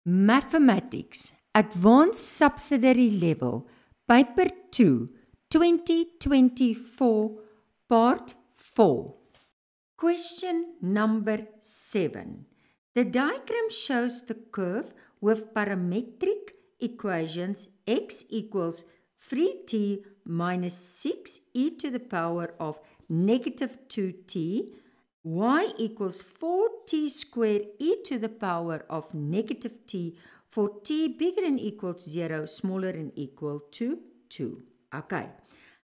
Mathematics, Advanced Subsidiary Level, Paper 2, 2024, Part 4. Question number 7. The diagram shows the curve with parametric equations x equals 3t minus 6e to the power of negative 2t, y equals 4t squared e to the power of negative t for t bigger than equal to 0, smaller than equal to 2. Okay.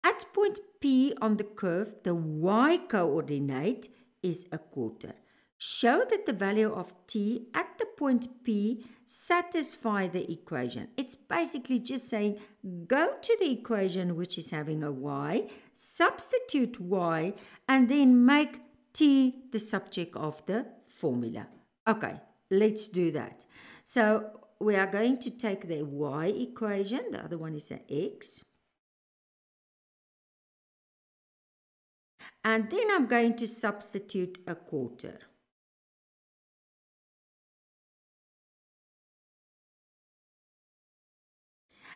At point P on the curve, the y-coordinate is a quarter. Show that the value of t at the point P satisfy the equation. It's basically just saying go to the equation which is having a y, substitute y, and then make t the subject of the formula. Okay, let's do that. So we are going to take the y equation, the other one is an x. And then I'm going to substitute a quarter.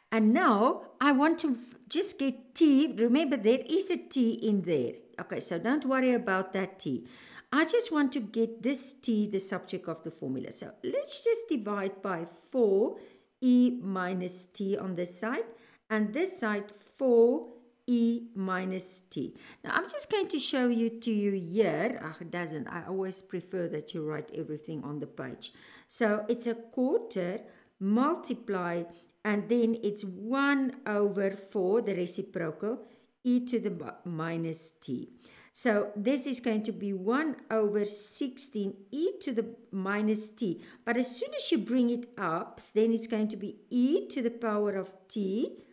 And now I want to just get t. Remember, there is a t in there. Okay, so don't worry about that t. I just want to get this t, the subject of the formula. So let's just divide by 4e minus t on this side. And this side, 4e minus t. Now I'm just going to show you to you here. It doesn't. I always prefer that you write everything on the page. So it's a quarter multiply, and then it's 1 over 4, the reciprocal, e to the minus t. So this is going to be 1 over 16 e to the minus t. But as soon as you bring it up, then it's going to be e to the power of t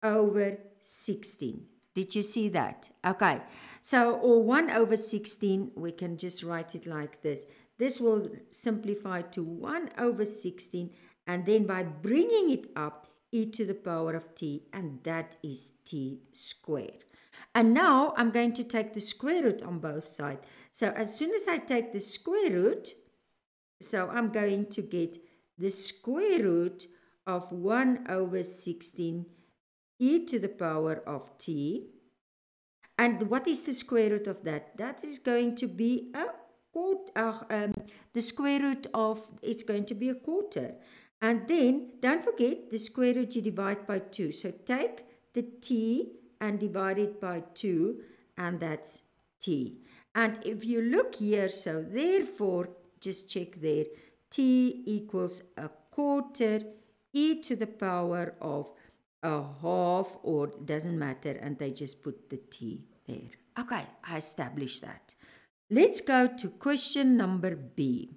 over 16. Did you see that? Okay. So, or 1 over 16, we can just write it like this. This will simplify to 1 over 16. And then by bringing it up, e to the power of t, and that is t squared. And now I'm going to take the square root on both sides. So as soon as I take the square root, so I'm going to get the square root of 1 over 16 e to the power of t. And what is the square root of that? That is going to be a quarter. The square root of, it's going to be a quarter. And then, don't forget, the square root you divide by 2. So take the t and divide it by 2, and that's t. And if you look here, so therefore, just check there, t equals a quarter e to the power of a half, or it doesn't matter, and they just put the t there. Okay, I established that. Let's go to question number B.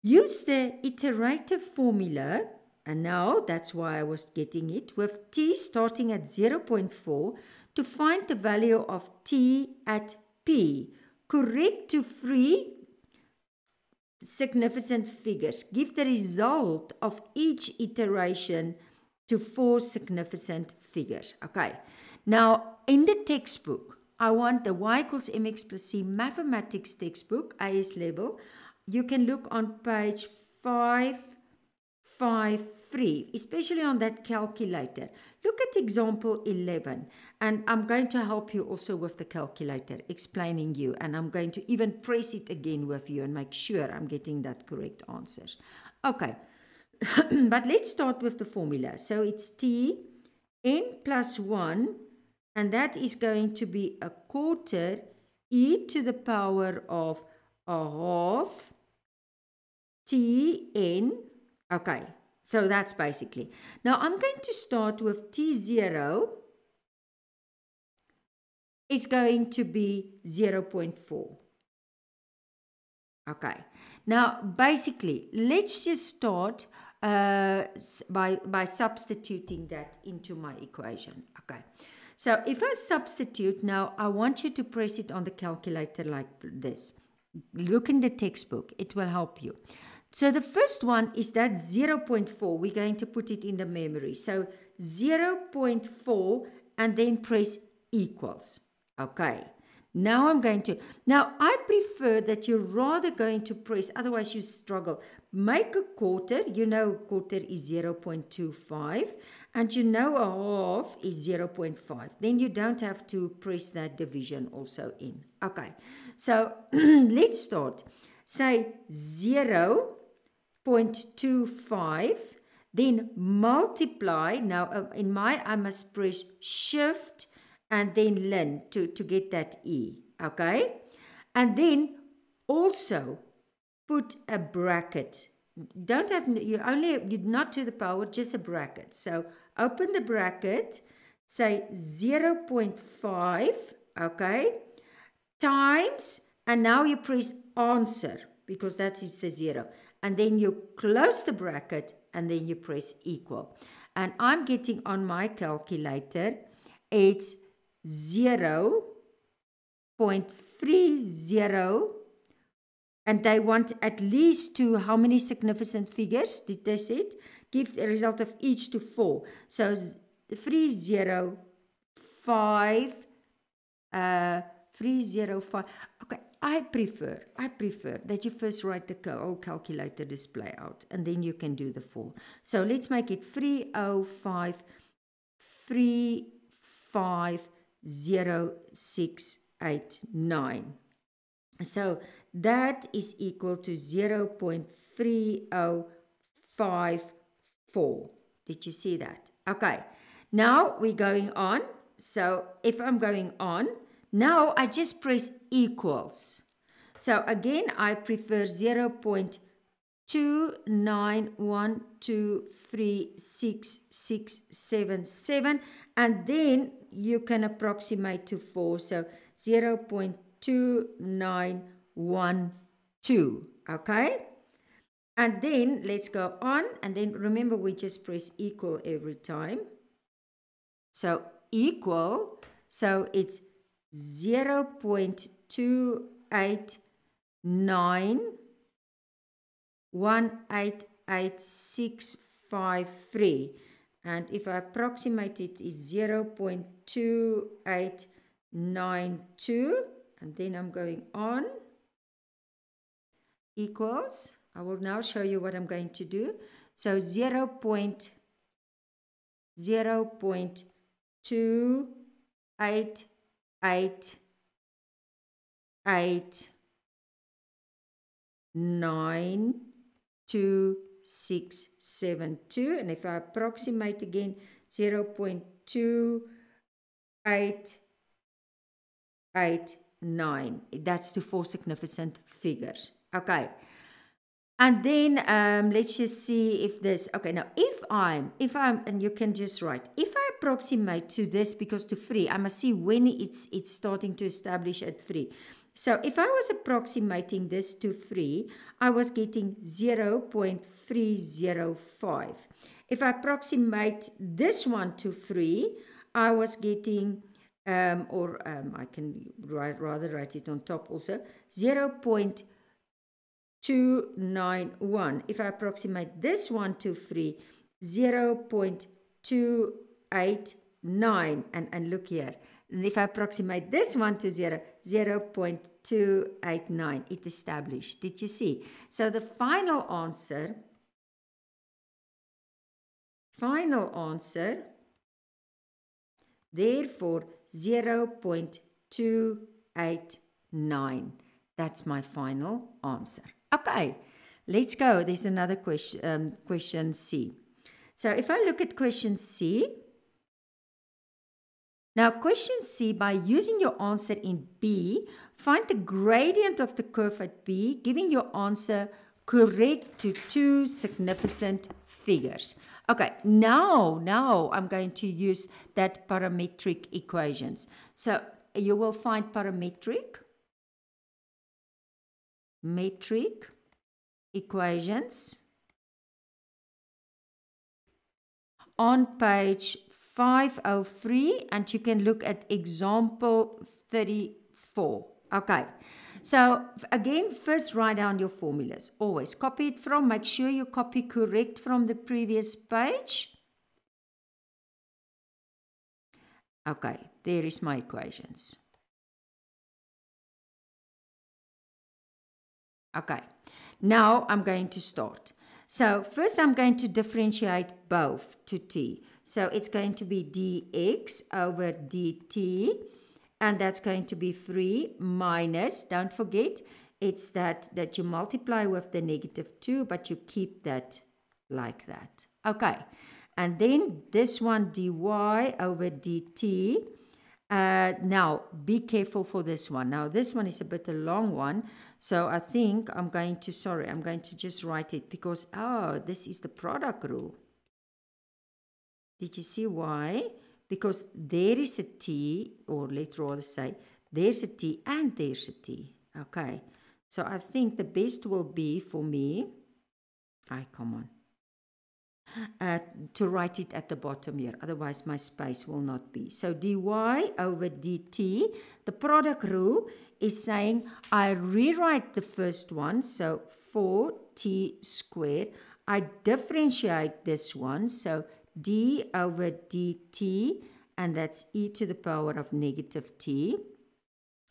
Use the iterative formula, and now that's why I was getting it, with t starting at 0.4 to find the value of t at P. Correct to 3 significant figures. Give the result of each iteration to 4 significant figures. Okay, now in the textbook, I want the y equals mx plus c mathematics textbook, AS level. You can look on page 553, especially on that calculator. Look at example 11, and I'm going to help you also with the calculator, explaining you, and I'm going to even press it again with you and make sure I'm getting that correct answers. Okay, but let's start with the formula. So it's t n plus 1, and that is going to be a quarter e to the power of a half Tn. Okay, so that's basically. Now I'm going to start with T0 is going to be 0.4. Okay, now basically let's just start by substituting that into my equation. Okay, so if I substitute now, I want you to press it on the calculator like this. Look in the textbook, it will help you. So the first one is that 0.4. We're going to put it in the memory. So 0.4 and then press equals. Okay. Now I'm going to, now I prefer that you're rather going to press, otherwise you struggle. Make a quarter, you know quarter is 0.25 and you know a half is 0.5. Then you don't have to press that division also in. Okay, so let's start. Say 0.25, then multiply. Now in my, I must press shift and then ln to get that E, okay? And then also put a bracket. Don't have, you only, not to the power, just a bracket. So open the bracket, say 0.5, okay, times, and now you press answer because that is the 0. And then you close the bracket and then you press equal. And I'm getting on my calculator, it's 0.30, and they want at least to how many significant figures did they say? Give the result of each to 4. So 305, 305. Okay, I prefer that you first write the whole calculator display out and then you can do the 4. So let's make it 305, 350,689. So that is equal to 0.3054. Did you see that? Okay, now we're going on. So if I'm going on, now I just press equals. So again, I prefer 0.29123667, and then you can approximate to 4. So 0.2912. Okay? And then let's go on. And then remember, we just press equal every time. So equal. So it's 0.289188653. And if I approximate it, is 0.2892. And then I'm going on. Equals. I will now show you what I'm going to do. So 0.2888926672, and if I approximate again 0.2889, that's to 4 significant figures. Okay, and then let's just see if this, okay, now if I'm, and you can just write, if I approximate to this, because to 3, I must see when it's starting to establish at 3. So if I was approximating this to 3, I was getting 0.305. If I approximate this one to 3, I was getting, I can rather write it on top also, 0.291. If I approximate this one to 3, 0.289. And look here. And if I approximate this one to 0, 0.289, it established. Did you see? So the final answer, therefore, 0.289. That's my final answer. Okay, let's go. There's another question, question C. So if I look at question C, now question C, by using your answer in B, find the gradient of the curve at B, giving your answer correct to 2 significant figures. Okay, now I'm going to use that parametric equations. So you will find parametric equations on page 503, and you can look at example 34. Okay, so again, first write down your formulas. Always copy it from, make sure you copy correct from the previous page. Okay, there is my equations. Okay, now I'm going to start. So first I'm going to differentiate both to t. So it's going to be dx over dt, and that's going to be 3 minus, don't forget, it's that you multiply with the -2, but you keep that like that. Okay, and then this one dy over dt. Now, be careful for this one. Now, this one is a bit a long one, so I think I'm going to just write it because, this is the product rule. Did you see why? Because there is a t, or let's rather say, there's a t and there's a t. Okay, so I think the best will be for me, to write it at the bottom here, otherwise my space will not be. So dy over dt, the product rule is saying I rewrite the first one, so 4t squared. I differentiate this one, so d over dt, and that's e to the power of -t.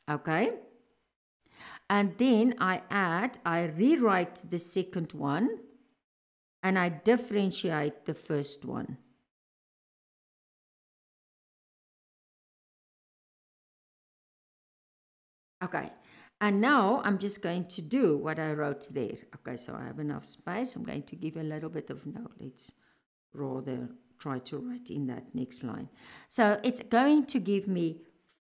Okay, and then I rewrite the second one, and I differentiate the first one. Okay, and now I'm just going to do what I wrote there. Okay, so I have enough space. I'm going to give a little bit of, no, let's rather try to write in that next line. So it's going to give me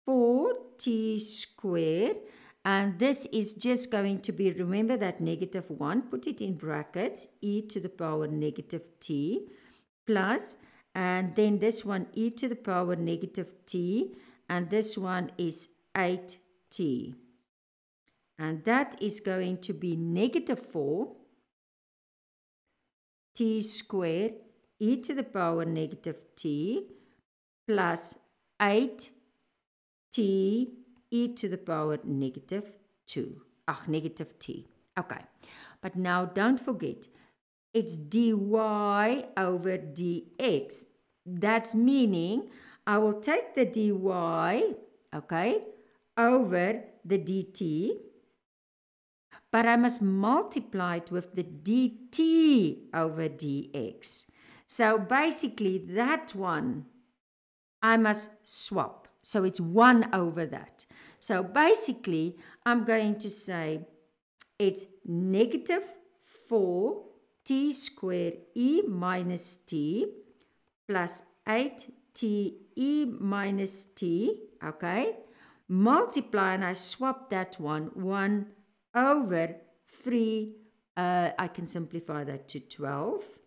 4t squared, and this is just going to be, remember that -1, put it in brackets, e to the power -t, plus, and then this one e to the power -t, and this one is 8t. And that is going to be -4 t squared e to the power -t plus 8t e to the power -2. -t. Okay, but now don't forget, it's dy over dx. That's meaning I will take the dy, okay, over the dt, but I must multiply it with the dt over dx. So basically that one I must swap. So it's 1 over that. So basically I'm going to say it's -4 t squared e minus t plus 8t e minus t, okay, multiply, and I swap that one 1 over 3, I can simplify that to 12.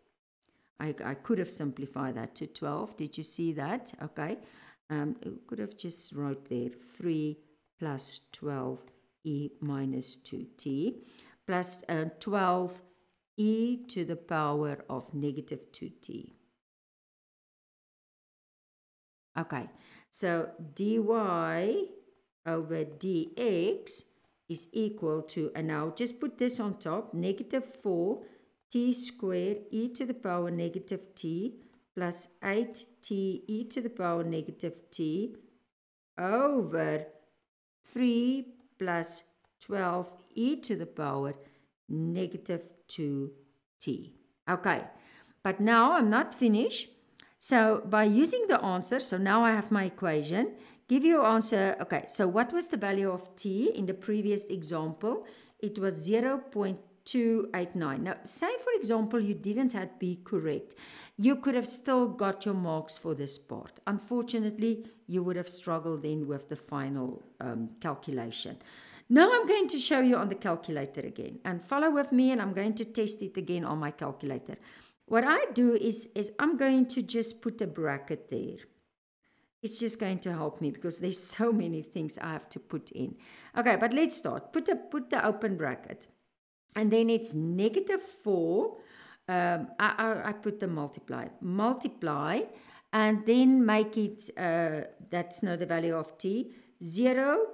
I could have simplified that to 12. Did you see that? Okay. Could have just wrote there 3 plus 12 e minus 2t plus 12 e to the power of -2t. Okay, so dy over dx is equal to, and now just put this on top, -4 t squared e to the power -t plus 8t e to the power -t over 3 plus 12 e to the power -2t. Okay, but now I'm not finished. So by using the answer, so now I have my equation, give your answer. Okay, so what was the value of t in the previous example? It was 0.289. Now, say for example, you didn't have be correct. You could have still got your marks for this part. Unfortunately, you would have struggled then with the final calculation. Now I'm going to show you on the calculator again, and follow with me, and I'm going to test it again on my calculator. What I do is I'm going to just put a bracket there. It's just going to help me because there's so many things I have to put in. Okay, but let's start. Put the open bracket. And then it's -4. I put the multiply, and then make it, that's now the value of t, 0.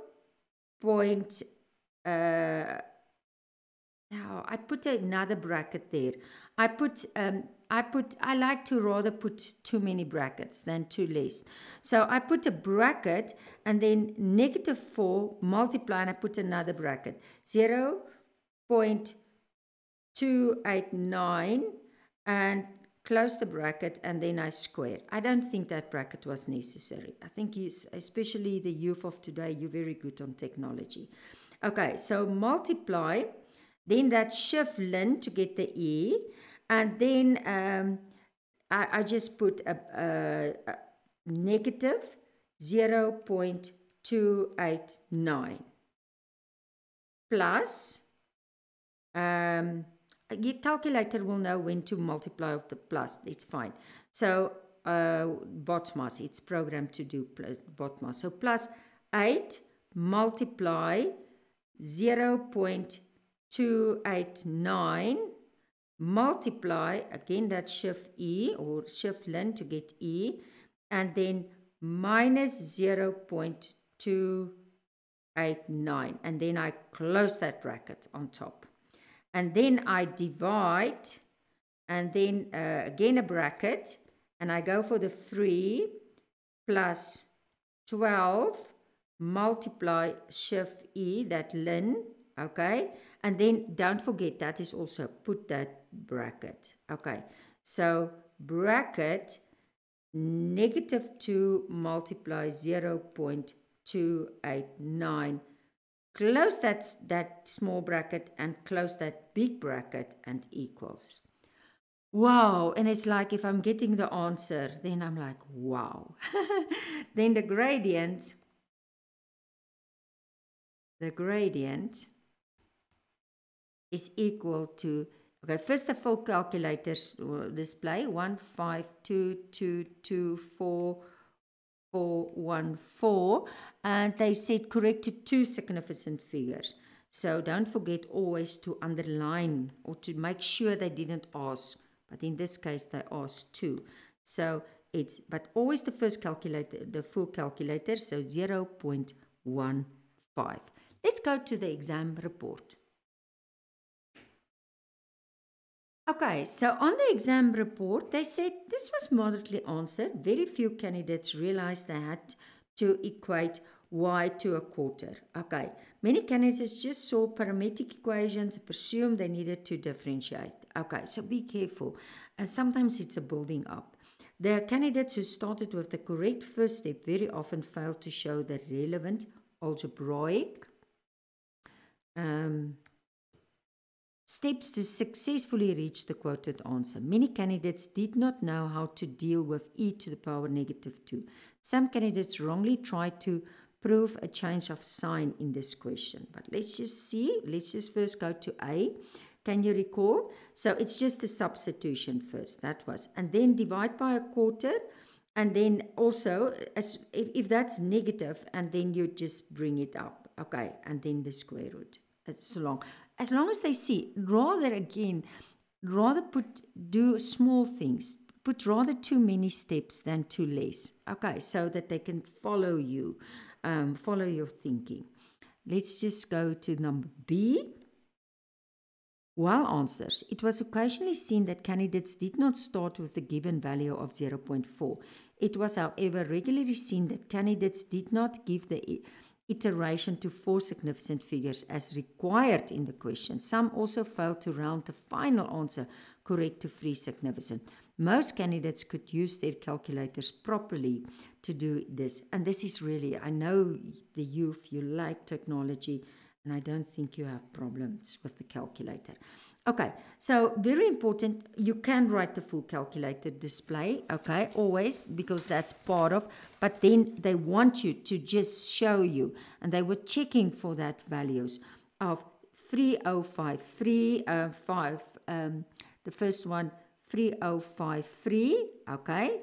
Now I put another bracket there. I like to rather put too many brackets than too less. So I put a bracket and then -4 multiply, and I put another bracket. 0.289 0.289 and close the bracket, and then I square. I don't think that bracket was necessary. I think especially the youth of today, you're very good on technology. Okay, so multiply, then that shift ln to get the E, and then I just put a negative 0.289 plus, your calculator will know when to multiply with the plus, it's fine. So BODMAS, it's programmed to do plus BODMAS. So plus 8 multiply 0.289 multiply, again that shift E or shift ln to get E, and then minus 0.289, and then I close that bracket on top. And then I divide, and then again a bracket, and I go for the 3 plus 12 multiply shift E, that ln, okay? And then don't forget, that is also put that bracket, okay? So bracket negative 2 multiply 0.289, close that small bracket and close that big bracket, and equals. Wow, and it's like if I'm getting the answer, then I'm like, wow. Then the gradient is equal to, okay, first the full calculators display 152224414, and they said correct to 2 significant figures. So don't forget always to underline or to make sure they didn't ask, but in this case they asked 2. So it's, but always the first calculator, the full calculator, so 0.15. Let's go to the exam report. Okay, so on the exam report, they said this was moderately answered. Very few candidates realized they had to equate y to a quarter. Okay, many candidates just saw parametric equations and presumed they needed to differentiate. Okay, so be careful. Sometimes it's a building up. The candidates who started with the correct first step very often failed to show the relevant algebraic steps to successfully reach the quoted answer. Many candidates did not know how to deal with e to the power negative 2. Some candidates wrongly tried to prove a change of sign in this question. But let's just see. Let's just first go to A. Can you recall? So it's just the substitution first. That was. And then divide by a quarter. And then also, if that's negative, and then you just bring it up. Okay. And then the square root. It's long. As long as they see, rather do small things. Put rather too many steps than too less. Okay, so that they can follow you, follow your thinking. Let's just go to number B. While answers, it was occasionally seen that candidates did not start with the given value of 0.4. It was, however, regularly seen that candidates did not give the iteration to 4 significant figures as required in the question. Some also failed to round the final answer correct to 3 significant. Most candidates could use their calculators properly to do this. And this is really, I know the youth, you like technology, and I don't think you have problems with the calculator. Okay, so very important, you can write the full calculator display, okay, always, because that's part of, but then they want you to just show you, and they were checking for that values of 3053, the first one, 3053, okay,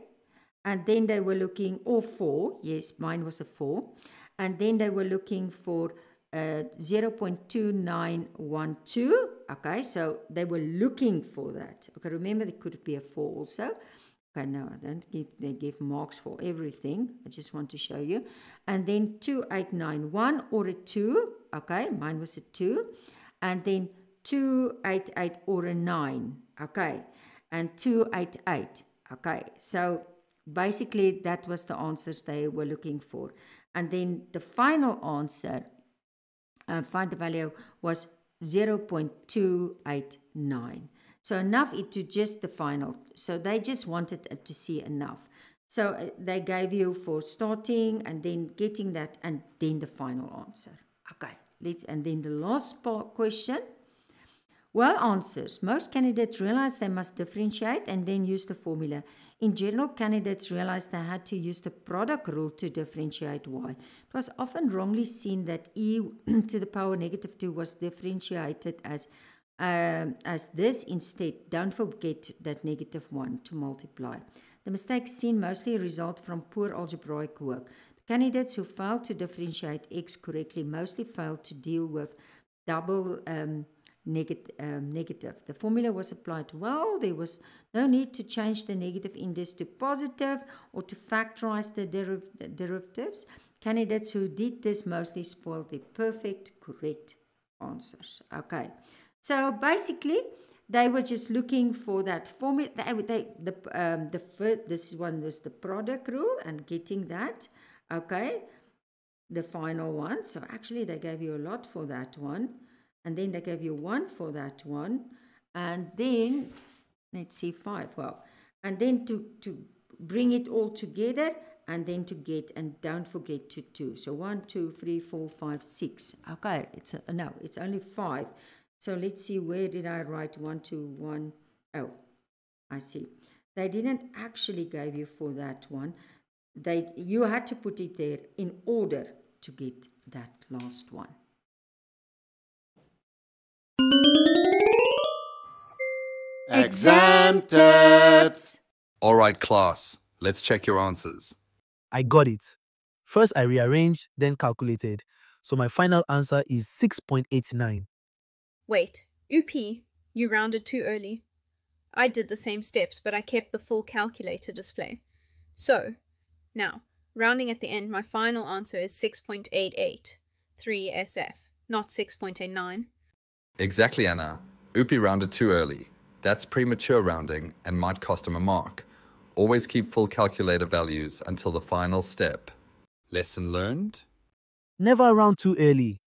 and then they were looking, or 4, yes, mine was a 4, and then they were looking for 0.2912, okay, so they were looking for that. Okay, remember there could be a 4 also. Okay, no, I don't give, they give marks for everything. I just want to show you. And then 2891 or a 2, okay, mine was a 2. And then 288 or a 9, okay, and 288, okay. So basically that was the answers they were looking for. And then the final answer, find the value, was 0.289. So enough to just the final. So they just wanted to see enough. So they gave you for starting and then getting that and then the final answer. Okay, and then the last question. Well answers. Most candidates realized they must differentiate and then use the formula. In general, candidates realized they had to use the product rule to differentiate y. It was often wrongly seen that e to the power -2 was differentiated as this instead. Don't forget that -1 to multiply. The mistakes seen mostly result from poor algebraic work. The candidates who failed to differentiate x correctly mostly failed to deal with double negative. The formula was applied well. There was no need to change the negative index to positive or to factorize the derivatives. Candidates who did this mostly spoiled the perfect, correct answers. Okay, so basically, they were just looking for that formula. This one was the product rule and getting that. Okay, the final one. So actually, they gave you a lot for that one. And then they gave you 1 for that one. And then, let's see, 5. Well, and then to bring it all together and then to get, and don't forget to 2. So 1, 2, 3, 4, 5, 6. Okay, no, it's only 5. So let's see, where did I write 1, 2, 1? Oh, I see. They didn't actually give you for that one. You had to put it there in order to get that last one. Exam tips! Alright class, let's check your answers. I got it. First I rearranged, then calculated. So my final answer is 6.89. Wait, UP, you rounded too early. I did the same steps, but I kept the full calculator display. So, now, rounding at the end, my final answer is 6.88, 3 SF, not 6.89. Exactly, Anna. Upi rounded too early. That's premature rounding and might cost him a mark. Always keep full calculator values until the final step. Lesson learned? Never round too early.